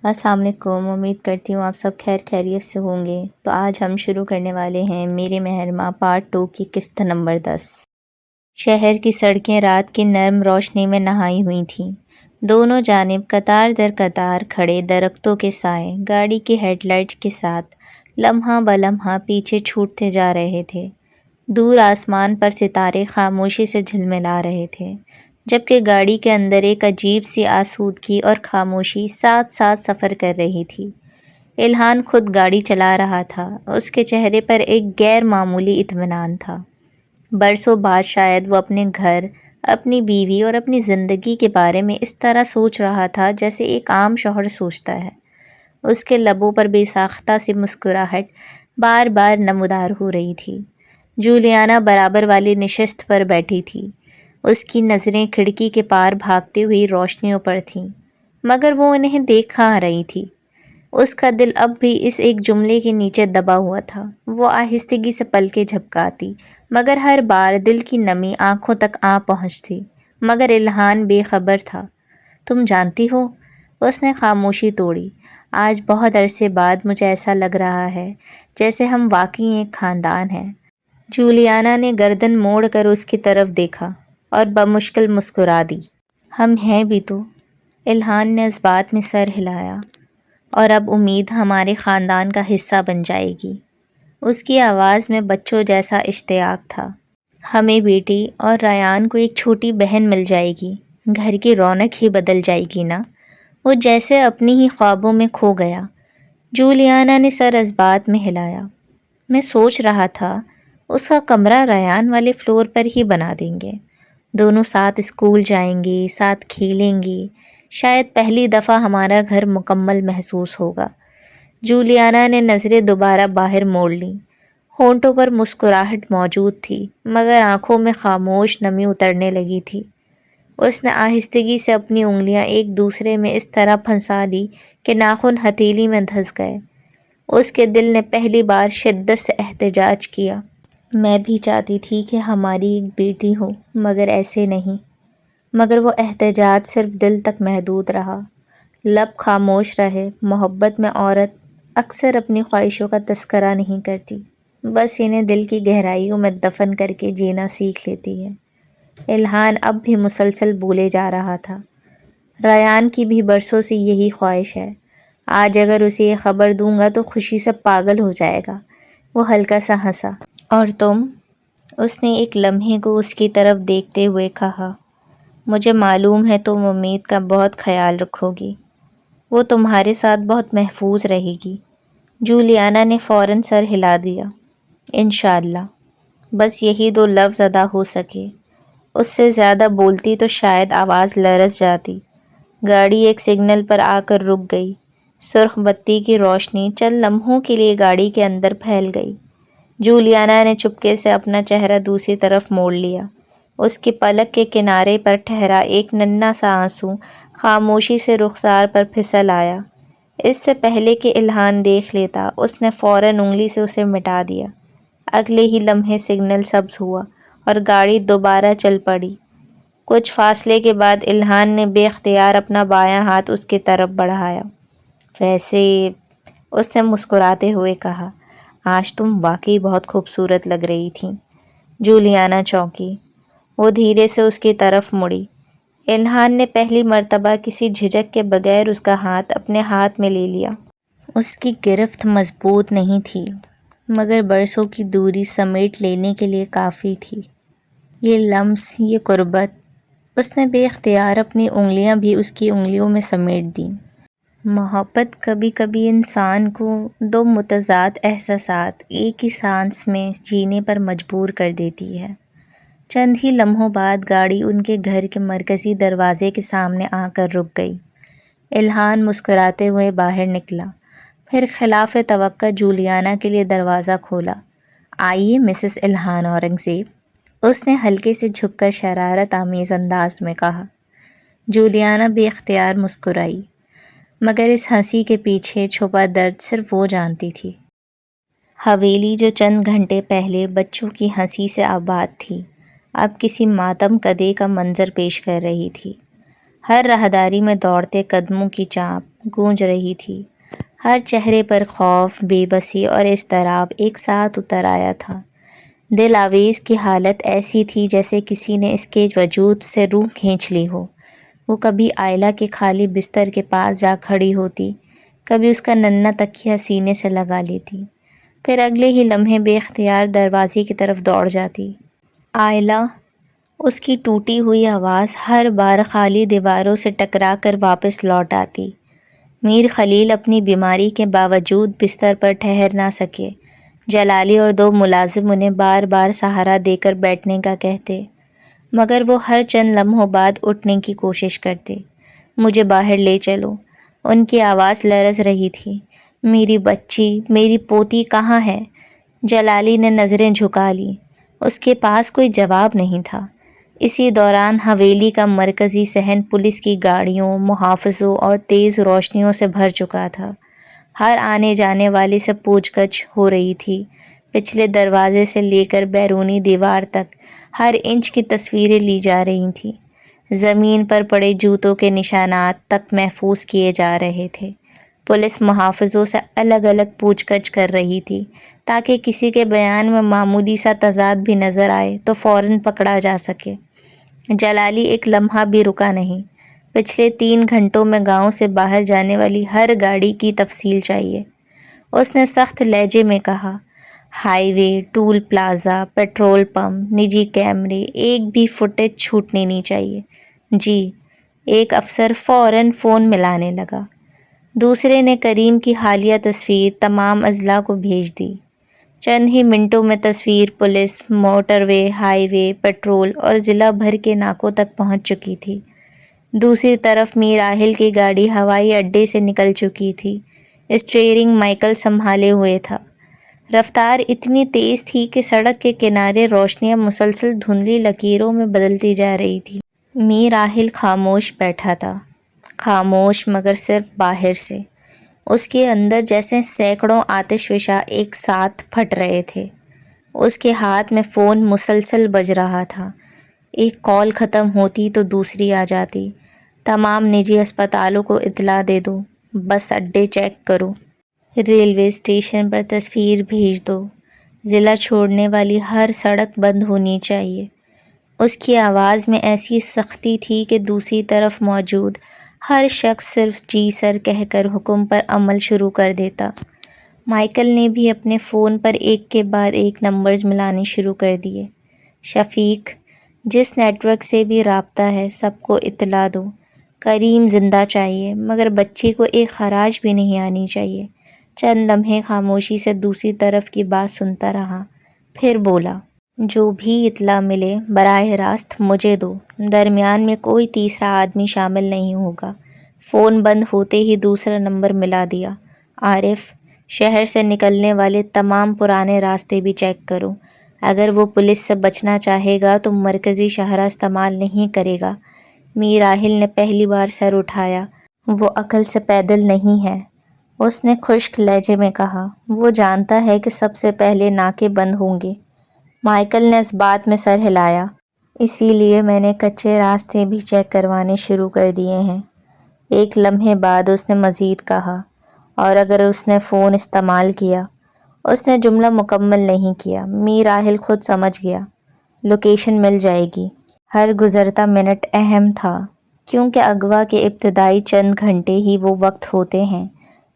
السلام علیکم، امید کرتی ہوں آپ سب خیر خیریت سے ہوں گے۔ تو آج ہم شروع کرنے والے ہیں میرے محرمہ پارٹ 2 کی قسط نمبر 10۔ شہر کی سڑکیں رات کی نرم روشنی میں نہائی ہوئی تھیں۔ دونوں جانب قطار در قطار کھڑے درختوں کے سائے گاڑی کی ہیڈ لائٹس کے ساتھ لمحہ بلمحہ پیچھے چھوٹتے جا رہے تھے۔ دور آسمان پر ستارے خاموشی سے جھلملا رہے تھے، جبکہ گاڑی کے اندر ایک عجیب سی آسودگی اور خاموشی ساتھ ساتھ سفر کر رہی تھی۔ الہان خود گاڑی چلا رہا تھا، اس کے چہرے پر ایک غیر معمولی اطمینان تھا۔ برسوں بعد شاید وہ اپنے گھر، اپنی بیوی اور اپنی زندگی کے بارے میں اس طرح سوچ رہا تھا جیسے ایک عام شوہر سوچتا ہے۔ اس کے لبوں پر بے ساختہ سی مسکراہٹ بار بار نمودار ہو رہی تھی۔ جولیانا برابر والی نشست پر بیٹھی تھی، اس کی نظریں کھڑکی کے پار بھاگتی ہوئی روشنیوں پر تھیں، مگر وہ انہیں دیکھ نہ رہی تھی۔ اس کا دل اب بھی اس ایک جملے کے نیچے دبا ہوا تھا۔ وہ آہستگی سے پلکیں جھپکاتی، مگر ہر بار دل کی نمی آنکھوں تک آ پہنچتی۔ مگر الہان بے خبر تھا۔ تم جانتی ہو، اس نے خاموشی توڑی، آج بہت عرصے بعد مجھے ایسا لگ رہا ہے جیسے ہم واقعی ایک خاندان ہیں۔ جولیانا نے گردن موڑ کر اس کی طرف دیکھا اور بمشکل مسکرا دی۔ ہم ہیں بھی تو۔ الہان نے اس بات میں سر ہلایا۔ اور اب امید ہمارے خاندان کا حصہ بن جائے گی۔ اس کی آواز میں بچوں جیسا اشتیاق تھا۔ ہمیں بیٹی اور ریان کو ایک چھوٹی بہن مل جائے گی، گھر کی رونق ہی بدل جائے گی نا۔ وہ جیسے اپنی ہی خوابوں میں کھو گیا۔ جولیانا نے سر اس بات میں ہلایا۔ میں سوچ رہا تھا اس کا کمرہ ریان والے فلور پر ہی بنا دیں گے۔ دونوں ساتھ اسکول جائیں گے، ساتھ کھیلیں گے، شاید پہلی دفعہ ہمارا گھر مکمل محسوس ہوگا۔ جولیانا نے نظریں دوبارہ باہر موڑ لیں۔ ہونٹوں پر مسکراہٹ موجود تھی، مگر آنکھوں میں خاموش نمی اترنے لگی تھی۔ اس نے آہستگی سے اپنی انگلیاں ایک دوسرے میں اس طرح پھنسا لی کہ ناخن ہتھیلی میں دھس گئے۔ اس کے دل نے پہلی بار شدت سے احتجاج کیا۔ میں بھی چاہتی تھی کہ ہماری ایک بیٹی ہو، مگر ایسے نہیں۔ مگر وہ احتجاج صرف دل تک محدود رہا۔ لب خاموش رہے۔ محبت میں عورت اکثر اپنی خواہشوں کا تذکرہ نہیں کرتی، بس انہیں دل کی گہرائیوں میں دفن کر کے جینا سیکھ لیتی ہے۔ الہان اب بھی مسلسل بولے جا رہا تھا۔ ریان کی بھی برسوں سے یہی خواہش ہے۔ آج اگر اسے یہ خبر دوں گا تو خوشی سے پاگل ہو جائے گا۔ وہ ہلکا سا ہنسا۔ اور تم؟ اس نے ایک لمحے کو اس کی طرف دیکھتے ہوئے کہا۔ مجھے معلوم ہے تم امید کا بہت خیال رکھو گی۔ وہ تمہارے ساتھ بہت محفوظ رہے گی۔ جولیانا نے فوراً سر ہلا دیا۔ انشاءاللہ۔ بس یہی دو لفظ ادا ہو سکے۔ اس سے زیادہ بولتی تو شاید آواز لرز جاتی۔ گاڑی ایک سگنل پر آ کر رک گئی۔ سرخ بتی کی روشنی چند لمحوں کے لیے گاڑی کے اندر پھیل گئی۔ جولیانا نے چپکے سے اپنا چہرہ دوسری طرف موڑ لیا۔ اس کی پلک کے کنارے پر ٹھہرا ایک ننھا سا آنسو خاموشی سے رخسار پر پھسل آیا۔ اس سے پہلے کہ الہان دیکھ لیتا، اس نے فوراً انگلی سے اسے مٹا دیا۔ اگلے ہی لمحے سگنل سبز ہوا اور گاڑی دوبارہ چل پڑی۔ کچھ فاصلے کے بعد الہان نے بے اختیار اپنا بایاں ہاتھ اس کی طرف بڑھایا۔ ویسے، اس نے مسکراتے ہوئے کہا، آج تم واقعی بہت خوبصورت لگ رہی تھیں۔ جولیانا چونکی۔ وہ دھیرے سے اس کی طرف مڑی۔ الہان نے پہلی مرتبہ کسی جھجک کے بغیر اس کا ہاتھ اپنے ہاتھ میں لے لیا۔ اس کی گرفت مضبوط نہیں تھی، مگر برسوں کی دوری سمیٹ لینے کے لیے کافی تھی۔ یہ لمس، یہ قربت، اس نے بے اختیار اپنی انگلیاں بھی اس کی انگلیوں میں سمیٹ دیں۔ محبت کبھی کبھی انسان کو دو متضاد احساسات ایک ہی سانس میں جینے پر مجبور کر دیتی ہے۔ چند ہی لمحوں بعد گاڑی ان کے گھر کے مرکزی دروازے کے سامنے آ کر رک گئی۔ الہان مسکراتے ہوئے باہر نکلا، پھر خلاف توقع جولیانا کے لیے دروازہ کھولا۔ آئیے مسز الہان اورنگزیب، اس نے ہلکے سے جھک کر شرارت آمیز انداز میں کہا۔ جولیانا بے اختیار مسکرائی، مگر اس ہنسی کے پیچھے چھپا درد صرف وہ جانتی تھی۔ حویلی جو چند گھنٹے پہلے بچوں کی ہنسی سے آباد تھی، اب کسی ماتم کدے کا منظر پیش کر رہی تھی۔ ہر راہداری میں دوڑتے قدموں کی چاپ گونج رہی تھی، ہر چہرے پر خوف، بے بسی اور اضطراب ایک ساتھ اتر آیا تھا۔ دل آویز کی حالت ایسی تھی جیسے کسی نے اس کے وجود سے روح کھینچ لی ہو۔ وہ کبھی آئلہ کے خالی بستر کے پاس جا کھڑی ہوتی، کبھی اس کا ننھا تکیہ سینے سے لگا لیتی، پھر اگلے ہی لمحے بے اختیار دروازے کی طرف دوڑ جاتی۔ آئلہ! اس کی ٹوٹی ہوئی آواز ہر بار خالی دیواروں سے ٹکرا کر واپس لوٹ آتی۔ میر خلیل اپنی بیماری کے باوجود بستر پر ٹھہر نہ سکے۔ جلالی اور 2 ملازم انہیں بار بار سہارا دے کر بیٹھنے کا کہتے، مگر وہ ہر چند لمحوں بعد اٹھنے کی کوشش کرتے۔ مجھے باہر لے چلو، ان کی آواز لرز رہی تھی۔ میری بچی، میری پوتی کہاں ہے؟ جلالی نے نظریں جھکا لیں، اس کے پاس کوئی جواب نہیں تھا۔ اسی دوران حویلی کا مرکزی صحن پولیس کی گاڑیوں، محافظوں اور تیز روشنیوں سے بھر چکا تھا۔ ہر آنے جانے والے سے پوچھ گچھ ہو رہی تھی۔ پچھلے دروازے سے لے کر بیرونی دیوار تک ہر انچ کی تصویریں لی جا رہی تھیں۔ زمین پر پڑے جوتوں کے نشانات تک محفوظ کیے جا رہے تھے۔ پولیس محافظوں سے الگ الگ پوچھ گچھ کر رہی تھی تاکہ کسی کے بیان میں معمولی سا تضاد بھی نظر آئے تو فوراً پکڑا جا سکے۔ جلالی ایک لمحہ بھی رکا نہیں۔ پچھلے 3 گھنٹوں میں گاؤں سے باہر جانے والی ہر گاڑی کی تفصیل چاہیے، اس نے سخت لہجے میں کہا۔ ہائی وے، ٹول پلازا، پیٹرول پمپ، نجی کیمرے، ایک بھی فوٹیج چھوٹنی نہیں چاہیے۔ جی، ایک افسر فوراً فون ملانے لگا۔ دوسرے نے کریم کی حالیہ تصویر تمام اضلاع کو بھیج دی۔ چند ہی منٹوں میں تصویر پولیس، موٹر وے، ہائی وے، پیٹرول اور ضلع بھر کے ناکوں تک پہنچ چکی تھی۔ دوسری طرف میر راحل کی گاڑی ہوائی اڈے سے نکل چکی تھی۔ اسٹیئرنگ مائیکل سنبھالے ہوئے تھا۔ رفتار اتنی تیز تھی کہ سڑک کے کنارے روشنیاں مسلسل دھندلی لکیروں میں بدلتی جا رہی تھی۔ میر راحل خاموش بیٹھا تھا، خاموش مگر صرف باہر سے۔ اس کے اندر جیسے سینکڑوں آتش فشاں ایک ساتھ پھٹ رہے تھے۔ اس کے ہاتھ میں فون مسلسل بج رہا تھا۔ ایک کال ختم ہوتی تو دوسری آ جاتی۔ تمام نجی اسپتالوں کو اطلاع دے دو، بس اڈے چیک کرو، ریلوے اسٹیشن پر تصویر بھیج دو، ضلع چھوڑنے والی ہر سڑک بند ہونی چاہیے۔ اس کی آواز میں ایسی سختی تھی کہ دوسری طرف موجود ہر شخص صرف جی سر کہہ کر حکم پر عمل شروع کر دیتا۔ مائیکل نے بھی اپنے فون پر ایک کے بعد ایک نمبرز ملانے شروع کر دیے۔ شفیق، جس نیٹ ورک سے بھی رابطہ ہے سب کو اطلاع دو۔ کریم زندہ چاہیے، مگر بچی کو ایک خراش بھی نہیں آنی چاہیے۔ چند لمحے خاموشی سے دوسری طرف کی بات سنتا رہا، پھر بولا، جو بھی اطلاع ملے براہ راست مجھے دو۔ درمیان میں کوئی تیسرا آدمی شامل نہیں ہوگا۔ فون بند ہوتے ہی دوسرا نمبر ملا دیا۔ عارف، شہر سے نکلنے والے تمام پرانے راستے بھی چیک کرو۔ اگر وہ پولیس سے بچنا چاہے گا تو مرکزی شاہراہ استعمال نہیں کرے گا۔ میر راحل نے پہلی بار سر اٹھایا۔ وہ عقل سے پیدل نہیں ہے، اس نے خشک لہجے میں کہا۔ وہ جانتا ہے کہ سب سے پہلے ناکے بند ہوں گے۔ مائیکل نے اس بات میں سر ہلایا۔ اسی لیے میں نے کچے راستے بھی چیک کروانے شروع کر دیے ہیں۔ ایک لمحے بعد اس نے مزید کہا، اور اگر اس نے فون استعمال کیا۔ اس نے جملہ مکمل نہیں کیا۔ میر راحل خود سمجھ گیا، لوکیشن مل جائے گی۔ ہر گزرتا منٹ اہم تھا، کیونکہ اغوا کے ابتدائی چند گھنٹے ہی وہ وقت ہوتے ہیں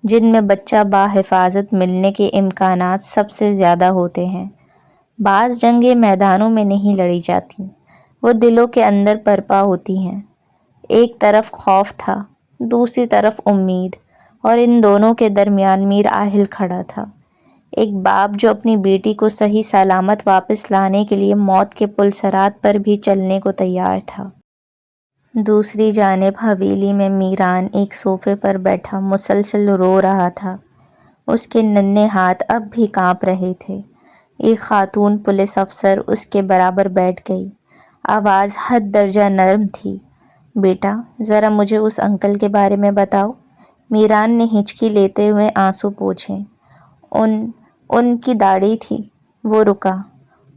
جن میں بچہ بحفاظت ملنے کے امکانات سب سے زیادہ ہوتے ہیں۔ بعض جنگیں میدانوں میں نہیں لڑی جاتی، وہ دلوں کے اندر برپا ہوتی ہیں۔ ایک طرف خوف تھا، دوسری طرف امید، اور ان دونوں کے درمیان میر راحل کھڑا تھا، ایک باپ جو اپنی بیٹی کو صحیح سلامت واپس لانے کے لیے موت کے پلسرات پر بھی چلنے کو تیار تھا۔ دوسری جانب حویلی میں میران ایک صوفے پر بیٹھا مسلسل رو رہا تھا۔ اس کے ننھے ہاتھ اب بھی کانپ رہے تھے۔ ایک خاتون پولیس افسر اس کے برابر بیٹھ گئی، آواز حد درجہ نرم تھی۔ بیٹا، ذرا مجھے اس انکل کے بارے میں بتاؤ۔ میران نے ہچکی لیتے ہوئے آنسو پوچھے۔ ان کی داڑھی تھی۔ وہ رکا،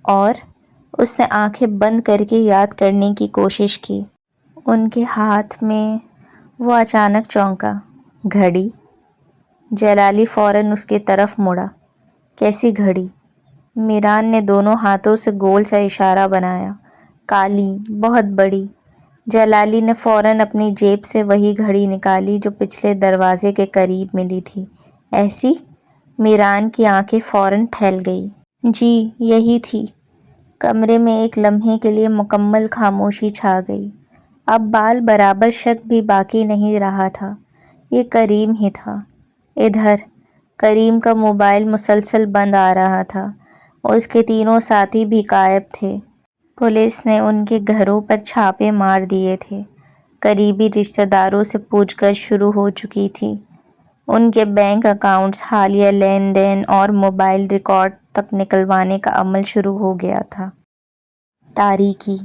اور اس نے آنکھیں بند کر کے یاد کرنے کی کوشش کی۔ ان کے ہاتھ میں وہ اچانک چونکا۔ گھڑی؟ جلالی فوراً اس کی طرف مڑا۔ کیسی گھڑی؟ میران نے دونوں ہاتھوں سے گول سا اشارہ بنایا۔ کالی، بہت بڑی۔ جلالی نے فوراً اپنی جیب سے وہی گھڑی نکالی جو پچھلے دروازے کے قریب ملی تھی۔ ایسی؟ میران کی آنکھیں فوراً پھیل گئیں۔ جی، یہی تھی۔ کمرے میں ایک لمحے کے لیے مکمل خاموشی چھا گئی۔ اب بال برابر شک بھی باقی نہیں رہا تھا۔ یہ کریم ہی تھا۔ ادھر کریم کا موبائل مسلسل بند آ رہا تھا اور اس کے تینوں ساتھی بھی غائب تھے۔ پولیس نے ان کے گھروں پر چھاپے مار دیے تھے۔ قریبی رشتہ داروں سے پوچھ گچھ شروع ہو چکی تھی۔ ان کے بینک اکاؤنٹس، حالیہ لین دین اور موبائل ریکارڈ تک نکلوانے کا عمل شروع ہو گیا تھا۔ تاریکی،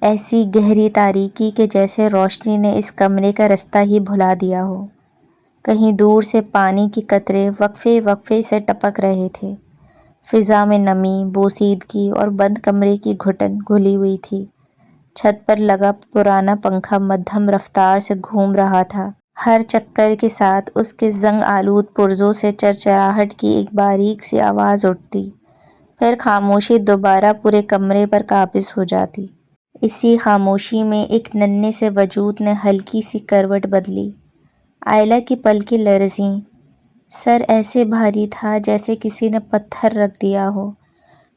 ایسی گہری تاریکی کہ جیسے روشنی نے اس کمرے کا رستہ ہی بھلا دیا ہو۔ کہیں دور سے پانی کے قطرے وقفے وقفے سے ٹپک رہے تھے۔ فضا میں نمی، بوسیدگی اور بند کمرے کی گھٹن گھلی ہوئی تھی۔ چھت پر لگا پرانا پنکھا مدھم رفتار سے گھوم رہا تھا۔ ہر چکر کے ساتھ اس کے زنگ آلود پرزوں سے چرچراہٹ کی ایک باریک سی آواز اٹھتی، پھر خاموشی دوبارہ پورے کمرے پر قابض ہو جاتی۔ اسی خاموشی میں ایک ننھے سے وجود نے ہلکی سی کروٹ بدلی۔ آئلہ کی پلکیں لرزیں۔ سر ایسے بھاری تھا جیسے کسی نے پتھر رکھ دیا ہو۔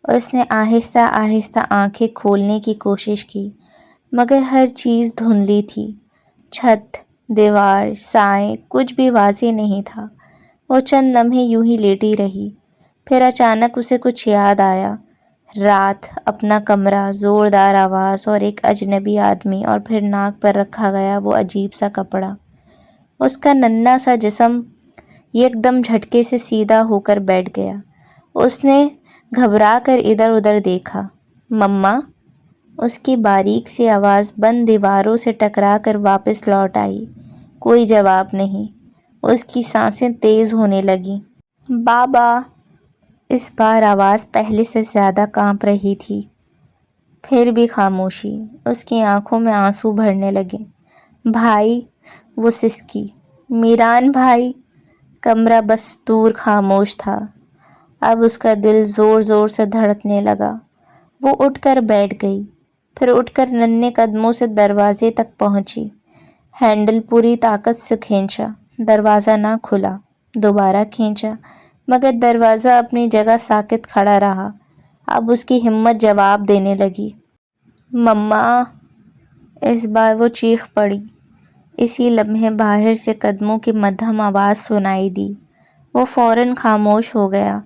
اس نے آہستہ آہستہ آنکھیں کھولنے کی کوشش کی، مگر ہر چیز دھندلی تھی۔ چھت، دیوار، سائے، کچھ بھی واضح نہیں تھا۔ وہ چند لمحے یوں ہی لیٹی رہی، پھر اچانک اسے کچھ یاد آیا۔ رات، اپنا کمرہ، زوردار آواز اور ایک اجنبی آدمی، اور پھر ناک پر رکھا گیا وہ عجیب سا کپڑا۔ اس کا ننھا سا جسم یکدم جھٹکے سے سیدھا ہو کر بیٹھ گیا۔ اس نے گھبرا کر ادھر ادھر دیکھا۔ مما؟ اس کی باریک سی آواز بند دیواروں سے ٹکرا کر واپس لوٹ آئی۔ کوئی جواب نہیں۔ اس کی سانسیں تیز ہونے لگیں۔ بابا! اس بار آواز پہلے سے زیادہ کانپ رہی تھی۔ پھر بھی خاموشی۔ اس کی آنکھوں میں آنسو بھرنے لگے۔ بھائی! وہ سسکی۔ میران بھائی! کمرہ بس دور خاموش تھا۔ اب اس کا دل زور زور سے دھڑکنے لگا۔ وہ اٹھ کر بیٹھ گئی، پھر اٹھ کر ننھے قدموں سے دروازے تک پہنچی۔ ہینڈل پوری طاقت سے کھینچا، دروازہ نہ کھلا۔ دوبارہ کھینچا، مگر دروازہ اپنی جگہ ساکت کھڑا رہا۔ اب اس کی ہمت جواب دینے لگی۔ مما! اس بار وہ چیخ پڑی۔ اسی لمحے باہر سے قدموں کی مدھم آواز سنائی دی۔ وہ فوراً خاموش ہو گیا۔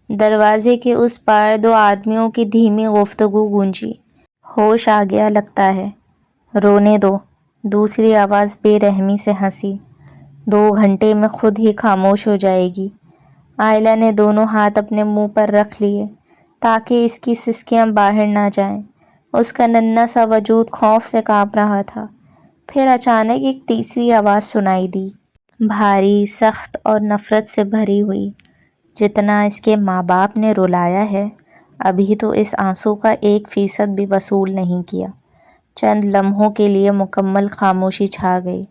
دروازے کے اس پار دو آدمیوں کی دھیمی گفتگو گونجی۔ ہوش آ گیا لگتا ہے۔ رونے دو، دوسری آواز بے رحمی سے ہنسی۔ 2 گھنٹے میں خود ہی خاموش ہو جائے گی۔ آئلہ نے دونوں ہاتھ اپنے منہ پر رکھ لیے تاکہ اس کی سسکیاں باہر نہ جائیں۔ اس کا ننھا سا وجود خوف سے کانپ رہا تھا۔ پھر اچانک ایک تیسری آواز سنائی دی، بھاری، سخت اور نفرت سے بھری ہوئی۔ جتنا اس کے ماں باپ نے رلایا ہے، ابھی تو اس آنسو کا 1% بھی وصول نہیں کیا۔ چند لمحوں کے لیے مکمل خاموشی چھا گئی،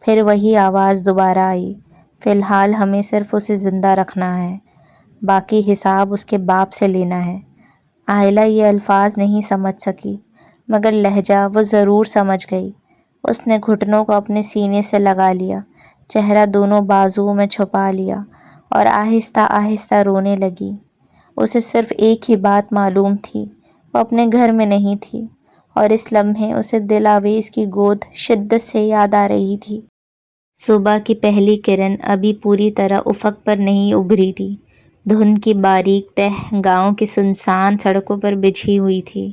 پھر وہی آواز دوبارہ آئی، فی الحال ہمیں صرف اسے زندہ رکھنا ہے، باقی حساب اس کے باپ سے لینا ہے۔ آئلہ یہ الفاظ نہیں سمجھ سکی، مگر لہجہ وہ ضرور سمجھ گئی۔ اس نے گھٹنوں کو اپنے سینے سے لگا لیا، چہرہ دونوں بازوؤں میں چھپا لیا اور آہستہ آہستہ رونے لگی۔ اسے صرف ایک ہی بات معلوم تھی، وہ اپنے گھر میں نہیں تھی، اور اس لمحے اسے دل آویز کی گود شدت سے یاد آ رہی تھی۔ صبح کی پہلی کرن ابھی پوری طرح افق پر نہیں ابھری تھی۔ دھند کی باریک تہہ گاؤں کی سنسان سڑکوں پر بچھی ہوئی تھی۔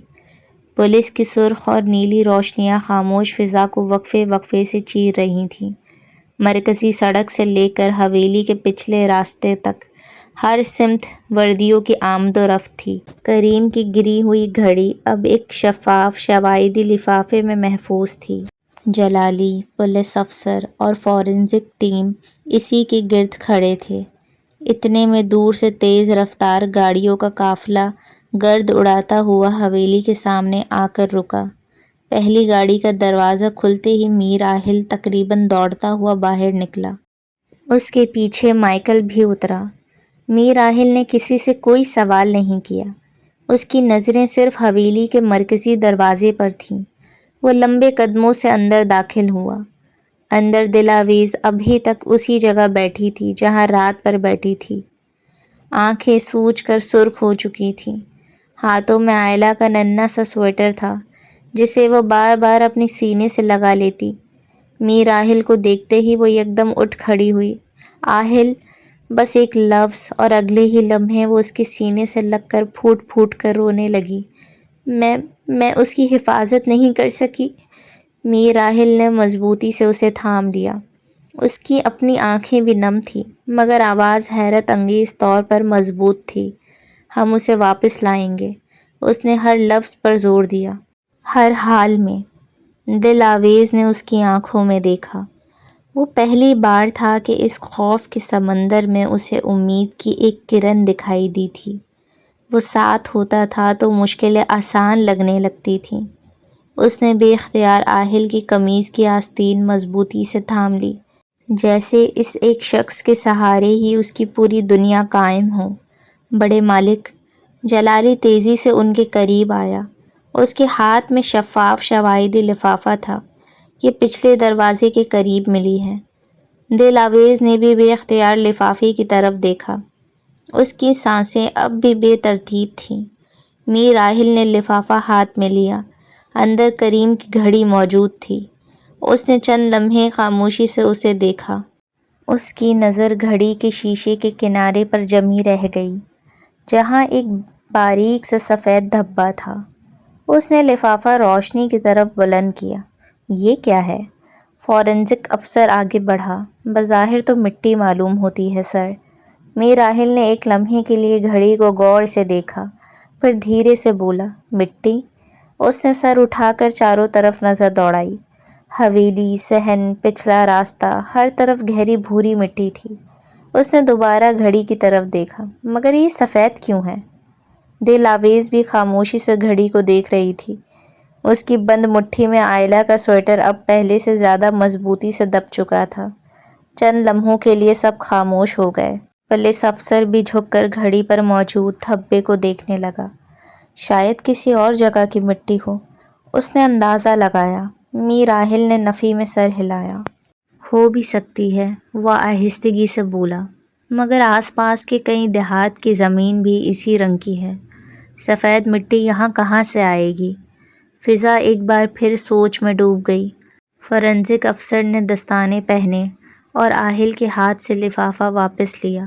پولیس کی سرخ اور نیلی روشنیاں خاموش فضا کو وقفے وقفے سے چیر رہی تھیں۔ مرکزی سڑک سے لے کر حویلی کے پچھلے راستے تک ہر سمت وردیوں کی آمد و رفت تھی۔ کریم کی گری ہوئی گھڑی اب ایک شفاف شوائدی لفافے میں محفوظ تھی۔ جلالی، پولیس افسر اور فورنزک ٹیم اسی کے گرد کھڑے تھے۔ اتنے میں دور سے تیز رفتار گاڑیوں کا قافلہ گرد اڑاتا ہوا حویلی کے سامنے آ کر رکا۔ پہلی گاڑی کا دروازہ کھلتے ہی میر راحل تقریباً دوڑتا ہوا باہر نکلا۔ اس کے پیچھے مائیکل بھی اترا۔ میر راحل نے کسی سے کوئی سوال نہیں کیا۔ اس کی نظریں صرف حویلی کے مرکزی دروازے پر تھیں۔ وہ لمبے قدموں سے اندر داخل ہوا۔ اندر دلاویز ابھی تک اسی جگہ بیٹھی تھی جہاں رات پر بیٹھی تھی۔ آنکھیں سوج کر سرخ ہو چکی تھیں۔ ہاتھوں میں آئلہ کا ننھا سا سویٹر تھا جسے وہ بار بار اپنے سینے سے لگا لیتی۔ میر راحل کو دیکھتے ہی وہ یکدم اٹھ کھڑی ہوئی۔ آہل، بس ایک لفظ اور اگلے ہی لمحے وہ اس کے سینے سے لگ کر پھوٹ پھوٹ کر رونے لگی۔ میں اس کی حفاظت نہیں کر سکی۔ میر راحل نے مضبوطی سے اسے تھام لیا۔ اس کی اپنی آنکھیں بھی نم تھیں مگر آواز حیرت انگیز طور پر مضبوط تھی۔ ہم اسے واپس لائیں گے، اس نے ہر لفظ پر زور دیا۔ ہر حال میں۔ دل آویز نے اس کی آنکھوں میں دیکھا۔ وہ پہلی بار تھا کہ اس خوف کے سمندر میں اسے امید کی ایک کرن دکھائی دی تھی۔ وہ ساتھ ہوتا تھا تو مشکلیں آسان لگنے لگتی تھیں۔ اس نے بے اختیار آہل کی قمیض کی آستین مضبوطی سے تھام لی، جیسے اس ایک شخص کے سہارے ہی اس کی پوری دنیا قائم ہو۔ بڑے مالک، جلالی تیزی سے ان کے قریب آیا۔ اس کے ہاتھ میں شفاف شواہدی لفافہ تھا۔ یہ پچھلے دروازے کے قریب ملی ہے۔ دل آویز نے بھی بے اختیار لفافے کی طرف دیکھا۔ اس کی سانسیں اب بھی بے ترتیب تھیں۔ میر راحل نے لفافہ ہاتھ میں لیا۔ اندر کریم کی گھڑی موجود تھی۔ اس نے چند لمحے خاموشی سے اسے دیکھا۔ اس کی نظر گھڑی کے شیشے کے کنارے پر جمی رہ گئی جہاں ایک باریک سا سفید دھبا تھا۔ اس نے لفافہ روشنی کی طرف بلند کیا۔ یہ کیا ہے؟ فورنزک افسر آگے بڑھا۔ بظاہر تو مٹی معلوم ہوتی ہے سر۔ میر راحل نے ایک لمحے کے لیے گھڑی کو غور سے دیکھا، پھر دھیرے سے بولا، مٹی؟ اس نے سر اٹھا کر چاروں طرف نظر دوڑائی۔ حویلی، صحن، پچھلا راستہ، ہر طرف گہری بھوری مٹی تھی۔ اس نے دوبارہ گھڑی کی طرف دیکھا، مگر یہ سفید کیوں ہے؟ دل آویز بھی خاموشی سے گھڑی کو دیکھ رہی تھی۔ اس کی بند مٹھی میں آئلہ کا سویٹر اب پہلے سے زیادہ مضبوطی سے دب چکا تھا۔ چند لمحوں کے لیے سب خاموش ہو گئے۔ پولیس افسر بھی جھک کر گھڑی پر موجود دھبے کو دیکھنے لگا۔ شاید کسی اور جگہ کی مٹی ہو، اس نے اندازہ لگایا۔ میر راحل نے نفی میں سر ہلایا۔ ہو بھی سکتی ہے، وہ آہستگی سے بولا، مگر آس پاس کے کئی دیہات کی زمین بھی اسی رنگ کی ہے۔ سفید مٹی یہاں کہاں سے آئے گی؟ فضا ایک بار پھر سوچ میں ڈوب گئی۔ فورنزک افسر نے دستانے پہنے اور آہل کے ہاتھ سے لفافہ واپس لیا۔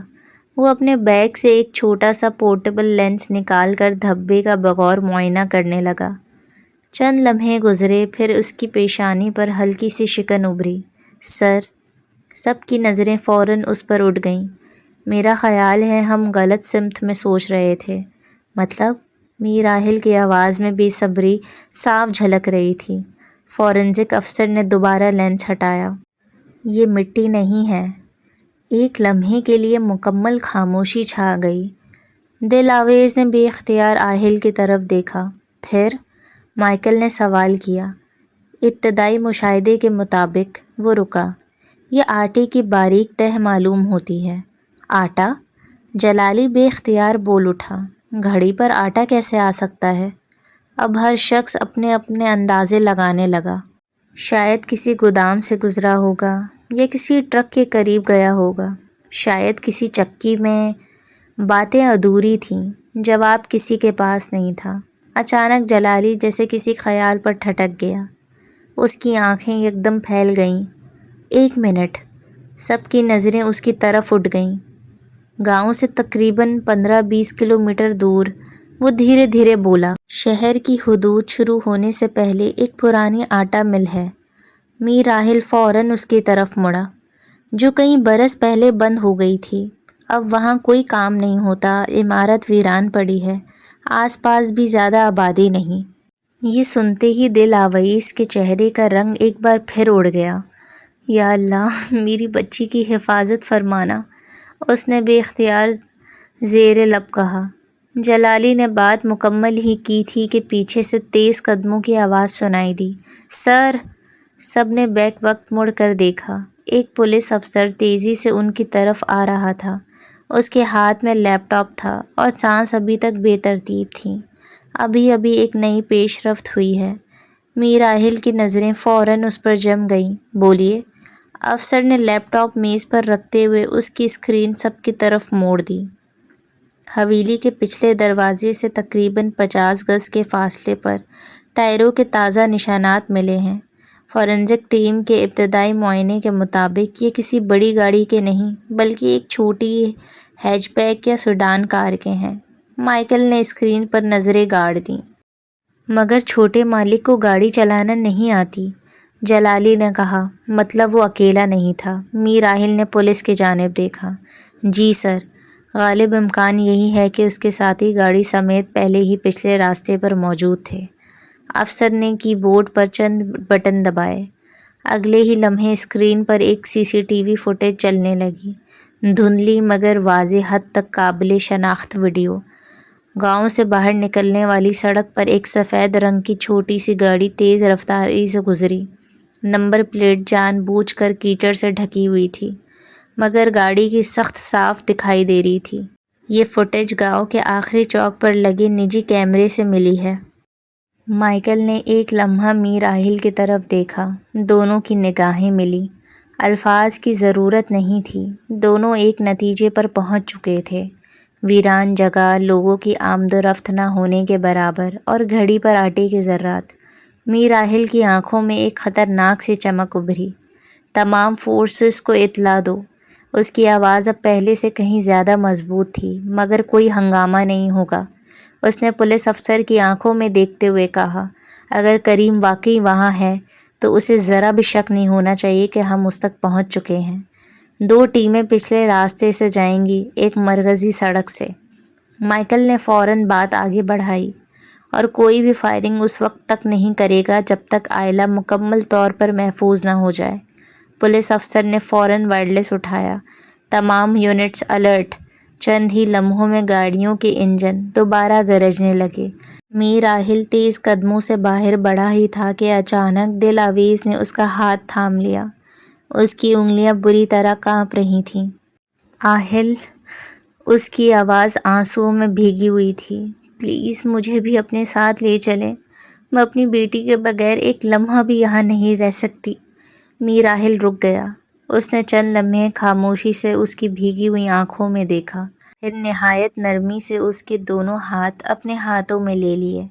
وہ اپنے بیگ سے ایک چھوٹا سا پورٹیبل لینس نکال کر دھبے کا بغور معائنہ کرنے لگا۔ چند لمحے گزرے، پھر اس کی پیشانی پر ہلکی سی شکن ابھری۔ سر؟ سب کی نظریں فوراً اس پر اٹھ گئیں۔ میرا خیال ہے ہم غلط سمت میں سوچ رہے تھے۔ مطلب؟ میر راحل کی آواز میں بے صبری صاف جھلک رہی تھی۔ فورنزک افسر نے دوبارہ لینس ہٹایا۔ یہ مٹی نہیں ہے۔ ایک لمحے کے لیے مکمل خاموشی چھا گئی۔ دل آویز نے بے اختیار آہل کی طرف دیکھا۔ پھر؟ مائیکل نے سوال کیا۔ ابتدائی مشاہدے کے مطابق وہ رکا۔ یہ آٹے کی باریک تہ معلوم ہوتی ہے۔ آٹا؟ جلالی بے اختیار بول اٹھا۔ گھڑی پر آٹا کیسے آ سکتا ہے؟ اب ہر شخص اپنے اپنے اندازے لگانے لگا۔ شاید کسی گودام سے گزرا ہوگا یا کسی ٹرک کے قریب گیا ہوگا، شاید کسی چکی میں۔ باتیں ادھوری تھیں، جواب کسی کے پاس نہیں تھا۔ اچانک جلالی جیسے کسی خیال پر ٹھٹک گیا۔ اس کی آنکھیں یکدم پھیل گئیں۔ ایک منٹ! سب کی نظریں اس کی طرف اٹھ گئیں۔ گاؤں سے تقریباً 15-20 کلومیٹر دور وہ دھیرے دھیرے بولا، شہر کی حدود شروع ہونے سے پہلے ایک پرانی آٹا مل ہے۔ میر راحل فوراً اس کی طرف مڑا، جو کئی برس پہلے بند ہو گئی تھی۔ اب وہاں کوئی کام نہیں ہوتا، عمارت ویران پڑی ہے، آس پاس بھی زیادہ آبادی نہیں۔ یہ سنتے ہی دل آویز کے چہرے کا رنگ ایک بار پھر اڑ گیا۔ یا اللہ، میری بچی کی حفاظت فرمانا، اس نے بے اختیار زیر لب کہا۔ جلالی نے بات مکمل ہی کی تھی کہ پیچھے سے تیز قدموں کی آواز سنائی دی۔ سر! سب نے بیک وقت مڑ کر دیکھا۔ ایک پولیس افسر تیزی سے ان کی طرف آ رہا تھا۔ اس کے ہاتھ میں لیپ ٹاپ تھا اور سانس ابھی تک بے ترتیب تھیں۔ ابھی ابھی ایک نئی پیش رفت ہوئی ہے۔ میر راحل کی نظریں فوراً اس پر جم گئیں۔ بولیے۔ افسر نے لیپ ٹاپ میز پر رکھتے ہوئے اس کی اسکرین سب کی طرف موڑ دی۔ حویلی کے پچھلے دروازے سے تقریباً 50 گز کے فاصلے پر ٹائروں کے تازہ نشانات ملے ہیں۔ فورینزک ٹیم کے ابتدائی معائنے کے مطابق یہ کسی بڑی گاڑی کے نہیں بلکہ ایک چھوٹی ہیچ بیک یا سیڈان کار کے ہیں۔ مائیکل نے اسکرین پر نظریں گاڑ دیں۔ مگر چھوٹے مالک کو گاڑی چلانا نہیں آتی، جلالی نے کہا۔ مطلب وہ اکیلا نہیں تھا۔ میر راحل نے پولیس کی جانب دیکھا۔ جی سر، غالب امکان یہی ہے کہ اس کے ساتھی گاڑی سمیت پہلے ہی پچھلے راستے پر موجود تھے۔ افسر نے کی بورڈ پر چند بٹن دبائے۔ اگلے ہی لمحے اسکرین پر ایک سی سی ٹی وی فوٹیج چلنے لگی، دھندلی مگر واضح حد تک قابل شناخت ویڈیو۔ گاؤں سے باہر نکلنے والی سڑک پر ایک سفید رنگ کی چھوٹی سی گاڑی تیز رفتاری سے گزری۔ نمبر پلیٹ جان بوجھ کر کیچڑ سے ڈھکی ہوئی تھی، مگر گاڑی کی سخت صاف دکھائی دے رہی تھی۔ یہ فوٹیج گاؤں کے آخری چوک پر لگے نجی کیمرے سے ملی ہے۔ مائیکل نے ایک لمحہ میر راحل کی طرف دیکھا۔ دونوں کی نگاہیں ملیں۔ الفاظ کی ضرورت نہیں تھی، دونوں ایک نتیجے پر پہنچ چکے تھے۔ ویران جگہ، لوگوں کی آمد و رفت نہ ہونے کے برابر اور گھڑی پر آٹے کے ذرات۔ میر راحل کی آنکھوں میں ایک خطرناک سی چمک ابھری۔ تمام فورسز کو اطلاع دو۔ اس کی آواز اب پہلے سے کہیں زیادہ مضبوط تھی۔ مگر کوئی ہنگامہ نہیں ہوگا، اس نے پولیس افسر کی آنکھوں میں دیکھتے ہوئے کہا۔ اگر کریم واقعی وہاں ہے تو اسے ذرا بھی شک نہیں ہونا چاہیے کہ ہم اس تک پہنچ چکے ہیں۔ 2 ٹیمیں پچھلے راستے سے جائیں گی، ایک مرکزی سڑک سے۔ مائیکل نے فوراً بات آگے بڑھائی۔ اور کوئی بھی فائرنگ اس وقت تک نہیں کرے گا جب تک عائلہ مکمل طور پر محفوظ نہ ہو جائے۔ پولیس افسر نے فوراً وائرلیس اٹھایا۔ تمام یونٹس الرٹ۔ چند ہی لمحوں میں گاڑیوں کے انجن دوبارہ گرجنے لگے۔ میر راحل تیز قدموں سے باہر بڑھا ہی تھا کہ اچانک دل آویز نے اس کا ہاتھ تھام لیا۔ اس کی انگلیاں بری طرح کانپ رہی تھیں۔ آہل! اس کی آواز آنسوؤں میں بھیگی ہوئی تھی۔ پلیز مجھے بھی اپنے ساتھ لے چلیں، میں اپنی بیٹی کے بغیر ایک لمحہ بھی یہاں نہیں رہ سکتی۔ میر راحل رک گیا۔ اس نے چند لمحے خاموشی سے اس کی بھیگی ہوئی آنکھوں میں دیکھا، پھر نہایت نرمی سے اس کے دونوں ہاتھ اپنے ہاتھوں میں لے لیے۔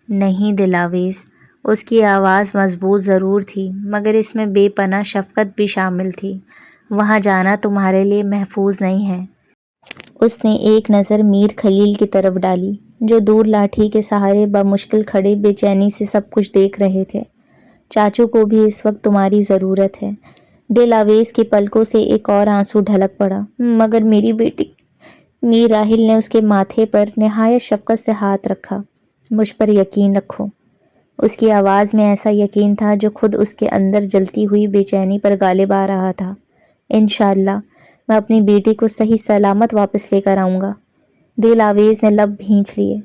نہیں دلاویز، اس کی آواز مضبوط ضرور تھی مگر اس میں بے پناہ شفقت بھی شامل تھی۔ وہاں جانا تمہارے لیے محفوظ نہیں ہے۔ اس نے ایک نظر میر خلیل کی طرف ڈالی، جو دور لاٹھی کے سہارے بمشکل کھڑے بے چینی سے سب کچھ دیکھ رہے تھے۔ چاچو کو بھی اس وقت تمہاری ضرورت ہے۔ دل آویز کی پلکوں سے ایک اور آنسو ڈھلک پڑا۔ مگر میری بیٹی۔ میر راحل نے اس کے ماتھے پر نہایت شفقت سے ہاتھ رکھا۔ مجھ پر یقین رکھو۔ اس کی آواز میں ایسا یقین تھا جو خود اس کے اندر جلتی ہوئی بے چینی پر غالب آ رہا تھا۔ انشاءاللہ میں اپنی بیٹی کو صحیح سلامت واپس لے کر آؤں گا۔ دل آویز نے لب بھینچ لیے۔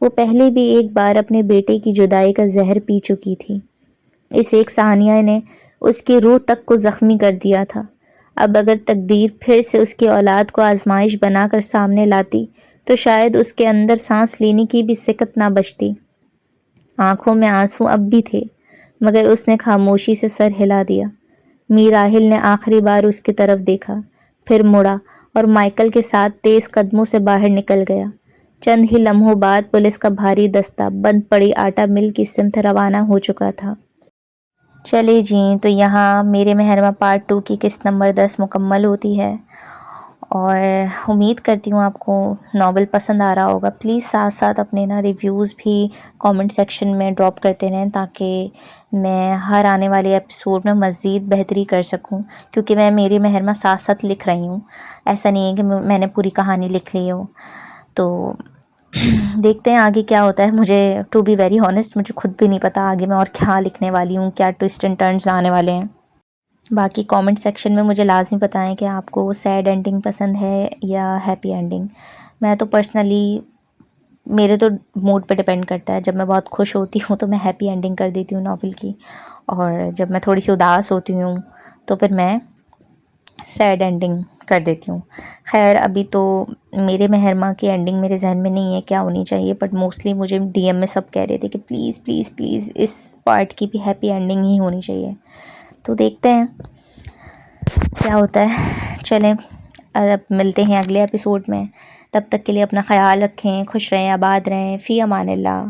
وہ پہلے بھی ایک بار اپنے بیٹے کی جدائی کا زہر پی چکی تھی۔ اس ایک ثانیہ نے اس کی روح تک کو زخمی کر دیا تھا۔ اب اگر تقدیر پھر سے اس کی اولاد کو آزمائش بنا کر سامنے لاتی تو شاید اس کے اندر سانس لینے کی بھی سکت نہ بچتی۔ آنکھوں میں آنسو اب بھی تھے مگر اس نے خاموشی سے سر ہلا دیا۔ میر راحل نے آخری بار اس کی طرف دیکھا، پھر مڑا اور مائیکل کے ساتھ تیز قدموں سے باہر نکل گیا۔ چند ہی لمحوں بعد پولیس کا بھاری دستہ بند پڑی آٹا مل کی سمت روانہ ہو چکا تھا۔ چلے جی، تو یہاں میرے محرمہ پارٹ 2 کی قسط نمبر 10 مکمل ہوتی ہے، اور امید کرتی ہوں آپ کو ناول پسند آ رہا ہوگا۔ پلیز ساتھ ساتھ اپنے ریویوز بھی کامنٹ سیکشن میں ڈراپ کرتے رہیں تاکہ میں ہر آنے والے ایپیسوڈ میں مزید بہتری کر سکوں، کیونکہ میں میری محرمہ ساتھ ساتھ لکھ رہی ہوں، ایسا نہیں ہے کہ میں نے پوری کہانی لکھ لی ہو۔ تو دیکھتے ہیں آگے کیا ہوتا ہے۔ مجھے ٹو بی ویری ہانسٹ مجھے خود بھی نہیں پتا آگے میں اور کیا لکھنے والی ہوں، کیا ٹوسٹ اینڈ ٹرنز آنے والے ہیں۔ باقی کامنٹ سیکشن میں مجھے لازمی بتائیں کہ آپ کو سیڈ اینڈنگ پسند ہے یا ہیپی اینڈنگ۔ میں تو پرسنلی میرے تو موڈ پہ ڈپینڈ کرتا ہے. جب میں بہت خوش ہوتی ہوں تو میں ہیپی اینڈنگ کر دیتی ہوں ناول کی، اور جب میں تھوڑی سی اداس ہوتی ہوں تو پھر میں سیڈ اینڈنگ کر دیتی ہوں. خیر ابھی تو میرے مہرماں کی اینڈنگ میرے ذہن میں نہیں ہے کیا ہونی چاہیے، بٹ موسٹلی مجھے ڈی ایم میں سب کہہ رہے تھے کہ پلیز پلیز پلیز اس پارٹ کی بھی ہیپی اینڈنگ ہی ہونی چاہیے. تو دیکھتے ہیں کیا ہوتا ہے. چلیں اب ملتے ہیں اگلے ایپیسوڈ میں. تب تک کے لیے اپنا خیال رکھیں، خوش رہیں، آباد رہیں، فی امان اللہ.